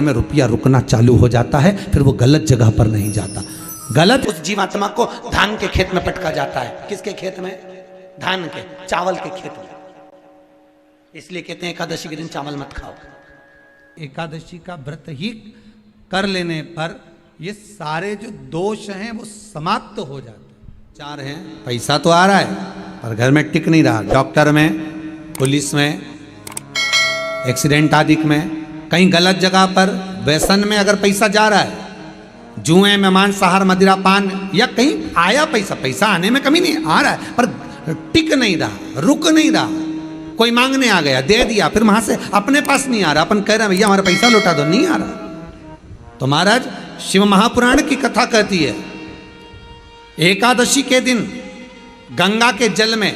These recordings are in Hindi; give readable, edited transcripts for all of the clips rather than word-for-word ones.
में रुपया रुकना चालू हो जाता है, फिर वो गलत जगह पर नहीं जाता। गलत उस जीवात्मा को धान के खेत में पटका जाता है। किसके खेत में? धान के, चावल के खेत में। इसलिए कहते हैं एकादशी के दिन चावल मत खाओ। एकादशी का व्रत ही कर लेने पर ये सारे जो दोष हैं वो समाप्त हो जाते हैं। चार हैं, पैसा तो आ रहा है पर घर में टिक नहीं रहा। डॉक्टर में, पुलिस में, एक्सीडेंट आदि में, कहीं गलत जगह पर, व्यसन में अगर पैसा जा रहा है, जुए में, मांसाहार, मदिरा पान, या कहीं आया पैसा, पैसा आने में कमी नहीं, आ रहा है पर टिक नहीं रहा, रुक नहीं रहा। कोई मांगने आ गया, दे दिया, फिर वहां से अपने पास नहीं आ रहा, अपन कह रहे हैं भैया हमारा पैसा लौटा दो, नहीं आ रहा। तो महाराज शिव महापुराण की कथा कहती है एकादशी के दिन गंगा के जल में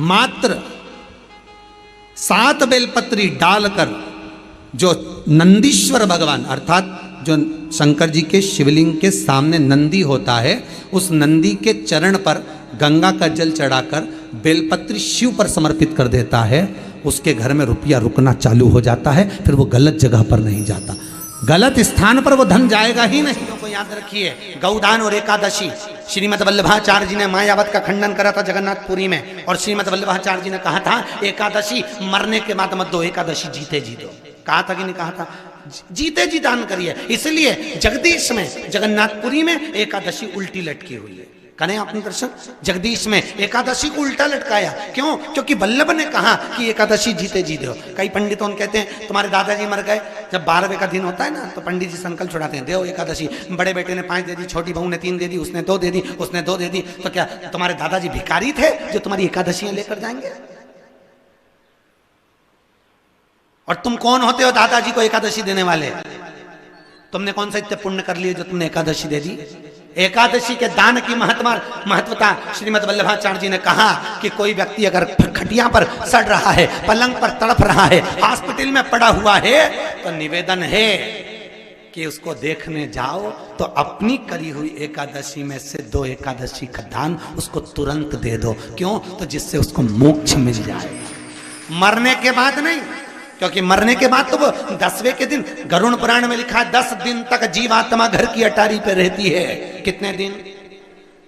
मात्र 7 बेलपत्री डालकर जो नंदीश्वर भगवान अर्थात जो शंकर जी के शिवलिंग के सामने नंदी होता है, उस नंदी के चरण पर गंगा का जल चढ़ाकर बेलपत्री शिव पर समर्पित कर देता है, उसके घर में रुपया रुकना चालू हो जाता है, फिर वो गलत जगह पर नहीं जाता। गलत स्थान पर वो धन जाएगा ही नहीं। को याद रखिए, गौदान और एकादशी, श्रीमद वल्लभाचार्य जी ने मायावत का खंडन करा था जगन्नाथपुरी में, और श्रीमद वल्लभाचार्य जी ने कहा था एकादशी मरने के बाद मत दो, एकादशी जीते जी दो। कहा था कि नहीं कहा था? जीते जी दान करिए। इसलिए जगदीश में, जगन्नाथपुरी में एकादशी उल्टी लटकी हुई है। करें अपने दर्शन। जगदीश में एकादशी को उल्टा लटकाया, क्यों? क्योंकि वल्लभ ने कहा कि एकादशी जीते जी दो। कई पंडितों कहते हैं तुम्हारे दादाजी मर गए, जब 12वें का दिन होता है ना तो पंडित जी संकल्प छुड़ाते हैं, देव एकादशी। बड़े बेटे ने 5 दे दी, छोटी बहू ने 3 दे दी, उसने 2 दे दी, उसने 2 दे दी, तो क्या तुम्हारे दादाजी भिखारी थे जो तुम्हारी एकादशियां लेकर जाएंगे? और तुम कौन होते हो दादाजी को एकादशी देने वाले? तुमने कौन सा इतने पुण्य कर लिए जो तुमने एकादशी दे दी? एकादशी के दान की महत्वता श्रीमद वल्लभाचार्य जी ने कहा कि कोई व्यक्ति अगर खटिया पर सड़ रहा है, पलंग पर तड़प रहा है, हॉस्पिटल में पड़ा हुआ है, तो निवेदन है कि उसको देखने जाओ तो अपनी करी हुई एकादशी में से 2 एकादशी का दान उसको तुरंत दे दो। क्यों? तो जिससे उसको मोक्ष मिल जाए, मरने के बाद नहीं। क्योंकि मरने के बाद तो वो 10वें के दिन, गरुड़ पुराण में लिखा है 10 दिन तक जीवात्मा घर की अटारी पे रहती है। कितने दिन?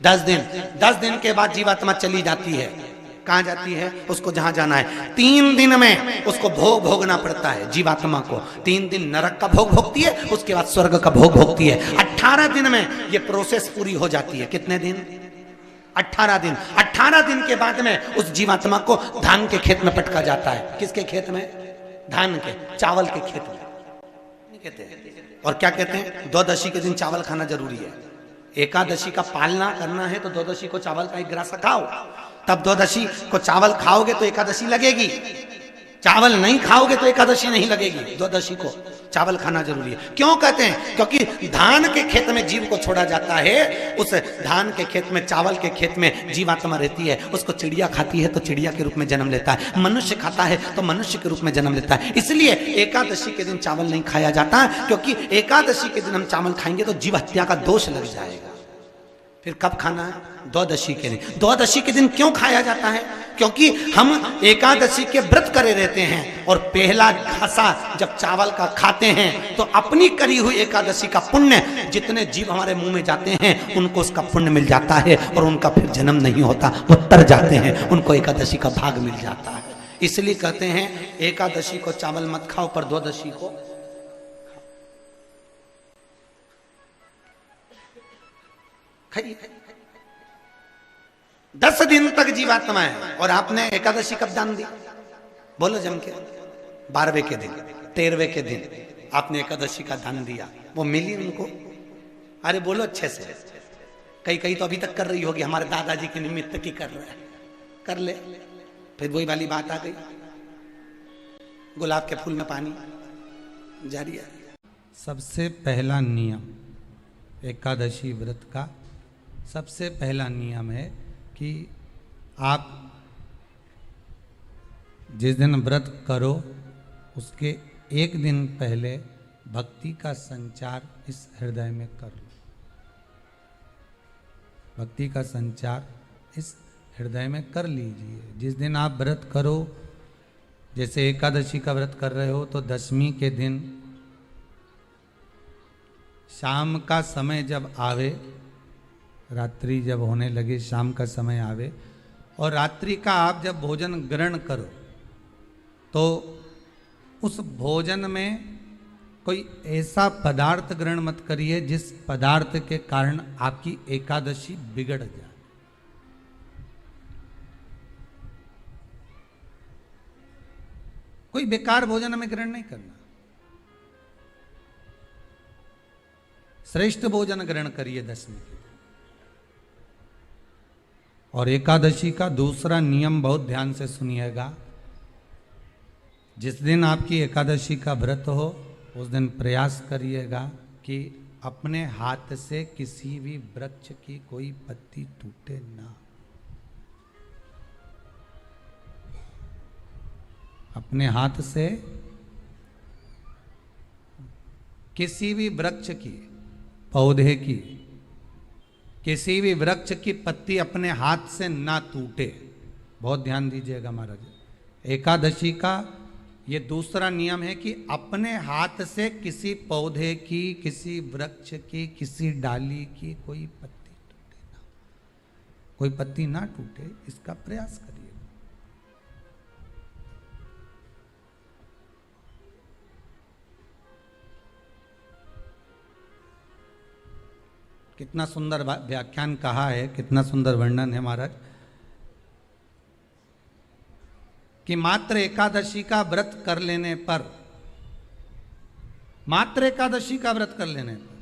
10 दिन। 10 दिन के बाद जीवात्मा चली जाती है। कहां जाती है? उसको जहां जाना है। 3 दिन में उसको भोग भोगना पड़ता है जीवात्मा को। 3 दिन नरक का भोग भोगती है, उसके बाद स्वर्ग का भोग भोगती है। 18 दिन में ये प्रोसेस पूरी हो जाती है। कितने दिन? 18 दिन। 18 दिन के बाद में उस जीवात्मा को धान के खेत में पटका जाता है। किसके खेत में? धान के, चावल के खेत में कहते हैं। और क्या कहते हैं? द्वादशी के दिन चावल खाना जरूरी है। एकादशी का पालना करना है तो द्वादशी को चावल का 1 गिलास खाओ, तब द्वादशी को चावल खाओगे तो एकादशी लगेगी। चावल नहीं खाओगे तो एकादशी नहीं लगेगी। द्वादशी को चावल खाना जरूरी है। क्यों कहते हैं? क्योंकि धान के खेत में जीव को छोड़ा जाता है, उस धान के खेत में, चावल के खेत में जीवात्मा रहती है। उसको चिड़िया खाती है तो चिड़िया के रूप में जन्म लेता है, मनुष्य खाता है तो मनुष्य के रूप में जन्म लेता है। इसलिए एकादशी के दिन चावल नहीं खाया जाता, क्योंकि एकादशी के दिन हम चावल खाएंगे तो जीव हत्या का दोष लग जाएगा। फिर कब खाना है? द्वादशी के दिन। द्वादशी के दिन क्यों खाया जाता है? क्योंकि हम एकादशी के व्रत करे रहते हैं, और पहला घासा जब चावल का खाते हैं तो अपनी करी हुई एकादशी का पुण्य, जितने जीव हमारे मुंह में जाते हैं उनको उसका पुण्य मिल जाता है, और उनका फिर जन्म नहीं होता, वो तर जाते हैं, उनको एकादशी का भाग मिल जाता है। इसलिए कहते हैं एकादशी को चावल मत खाओ, पर द्वादशी को खाइए। 10 दिन तक जीवात्मा है, और आपने एकादशी कब दान दी? बोलो जम के। 12वें के दिन, 13वें के दिन आपने एकादशी का दान दिया, वो मिली उनको? अरे बोलो अच्छे से। कई तो अभी तक कर रही होगी, हमारे दादाजी के निमित्त की कर रहा है, कर ले। फिर वही वाली बात आ गई, गुलाब के फूल में पानी जारी है। सबसे पहला नियम एकादशी व्रत का, सबसे पहला नियम है कि आप जिस दिन व्रत करो उसके 1 दिन पहले भक्ति का संचार इस हृदय में कर लो। भक्ति का संचार इस हृदय में कर लीजिए। जिस दिन आप व्रत करो, जैसे एकादशी का व्रत कर रहे हो तो 10वीं के दिन शाम का समय जब आवे, रात्रि जब होने लगे, शाम का समय आवे और रात्रि का आप जब भोजन ग्रहण करो तो उस भोजन में कोई ऐसा पदार्थ ग्रहण मत करिए जिस पदार्थ के कारण आपकी एकादशी बिगड़ जाए। कोई बेकार भोजन हमें ग्रहण नहीं करना, श्रेष्ठ भोजन ग्रहण करिए दशमी के। और एकादशी का दूसरा नियम बहुत ध्यान से सुनिएगा। जिस दिन आपकी एकादशी का व्रत हो उस दिन प्रयास करिएगा कि अपने हाथ से किसी भी वृक्ष की कोई पत्ती टूटे ना। अपने हाथ से किसी भी वृक्ष की, पौधे की, किसी भी वृक्ष की पत्ती अपने हाथ से ना टूटे। बहुत ध्यान दीजिएगा महाराज। एकादशी का ये दूसरा नियम है कि अपने हाथ से किसी पौधे की, किसी वृक्ष की, किसी डाली की कोई पत्ती टूटे ना, कोई पत्ती ना टूटे, इसका प्रयास करिए। कितना सुंदर व्याख्यान कहा है, कितना सुंदर वर्णन है महाराज कि मात्र एकादशी का व्रत कर लेने पर, मात्र एकादशी का व्रत कर लेने पर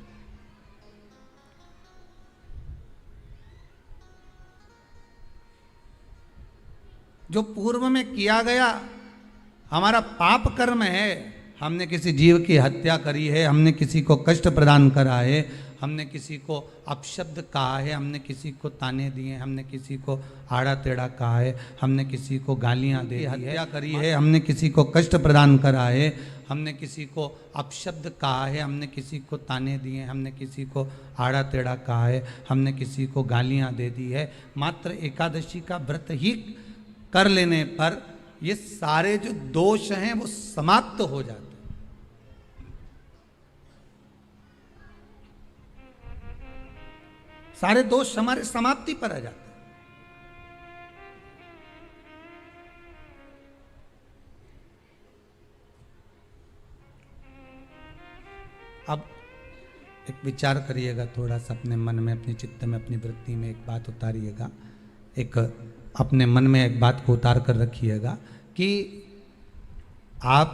जो पूर्व में किया गया हमारा पाप कर्म है, हमने किसी जीव की हत्या करी है, हमने किसी को कष्ट प्रदान करा है, हमने किसी को अपशब्द कहा है, हमने किसी को ताने दिए, हमने किसी को आड़ा टेढ़ा कहा है, हमने किसी को गालियां दे दी, हत्या करी है, हमने किसी को कष्ट प्रदान करा है, हमने किसी को अपशब्द कहा है, हमने किसी को ताने दिए, हमने किसी को आड़ा टेढ़ा कहा है, हमने किसी को गालियां दे दी है। मात्र एकादशी का व्रत ही कर लेने पर ये सारे जो दोष हैं वो समाप्त हो जाते हैं। सारे दोष हमारे समाप्ति पर आ जाते हैं। अब एक विचार करिएगा थोड़ा सा अपने मन में, अपने चित्त में, अपनी वृत्ति में एक बात उतारिएगा। एक अपने मन में एक बात को उतार कर रखिएगा कि आप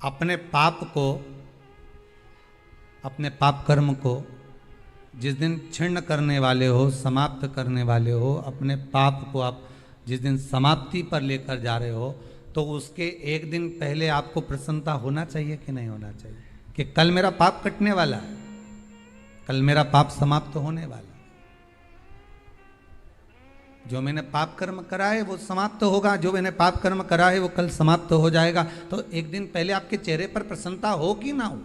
अपने पाप को, अपने पाप कर्म को जिस दिन छिन्न करने वाले हो, समाप्त करने वाले हो, अपने पाप को आप जिस दिन समाप्ति पर लेकर जा रहे हो, तो उसके एक दिन पहले आपको प्रसन्नता होना चाहिए कि नहीं होना चाहिए कि कल मेरा पाप कटने वाला है, कल मेरा पाप समाप्त होने वाला है। जो मैंने पाप कर्म करा है वो समाप्त होगा, जो मैंने पाप कर्म करा है वो कल समाप्त हो जाएगा। तो एक दिन पहले आपके चेहरे पर प्रसन्नता हो कि ना हो?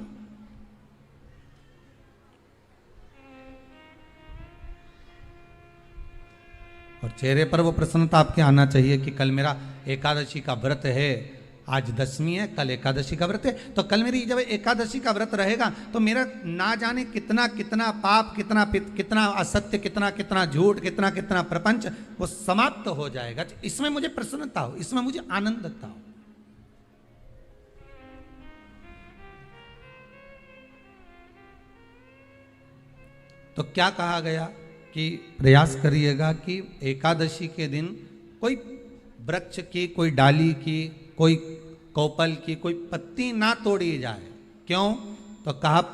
और चेहरे पर वो प्रसन्नता आपके आना चाहिए कि कल मेरा एकादशी का व्रत है, आज दशमी है, कल एकादशी का व्रत है, तो कल मेरी जब एकादशी का व्रत रहेगा तो मेरा ना जाने कितना कितना पाप, कितना असत्य, कितना झूठ, कितना प्रपंच वो समाप्त हो जाएगा। इसमें मुझे प्रसन्नता हो, इसमें मुझे आनंदता हो। तो क्या कहा गया कि प्रयास करिएगा कि एकादशी के दिन कोई वृक्ष की, कोई डाली की, कोई कोपल की कोई पत्ती ना तोड़ी जाए। क्यों? तो कहा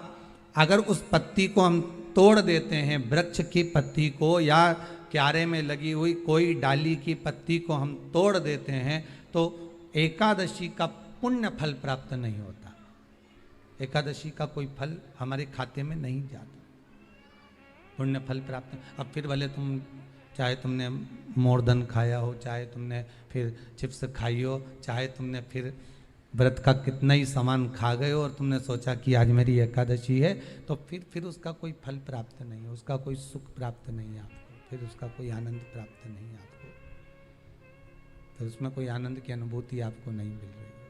अगर उस पत्ती को हम तोड़ देते हैं, वृक्ष की पत्ती को या क्यारे में लगी हुई कोई डाली की पत्ती को हम तोड़ देते हैं तो एकादशी का पुण्य फल प्राप्त नहीं होता, एकादशी का कोई फल हमारे खाते में नहीं जाता, पुण्य फल प्राप्त। अब फिर भले तुम चाहे तुमने मोरधन खाया हो, चाहे तुमने फिर चिप्स खाई हो, चाहे तुमने फिर व्रत का कितना ही सामान खा गए हो और तुमने सोचा कि आज मेरी एकादशी है, तो फिर उसका कोई फल प्राप्त नहीं है, उसका कोई सुख प्राप्त नहीं है आपको, फिर उसका कोई आनंद प्राप्त नहीं है आपको, फिर उसमें कोई आनंद की अनुभूति आपको नहीं मिल रही है।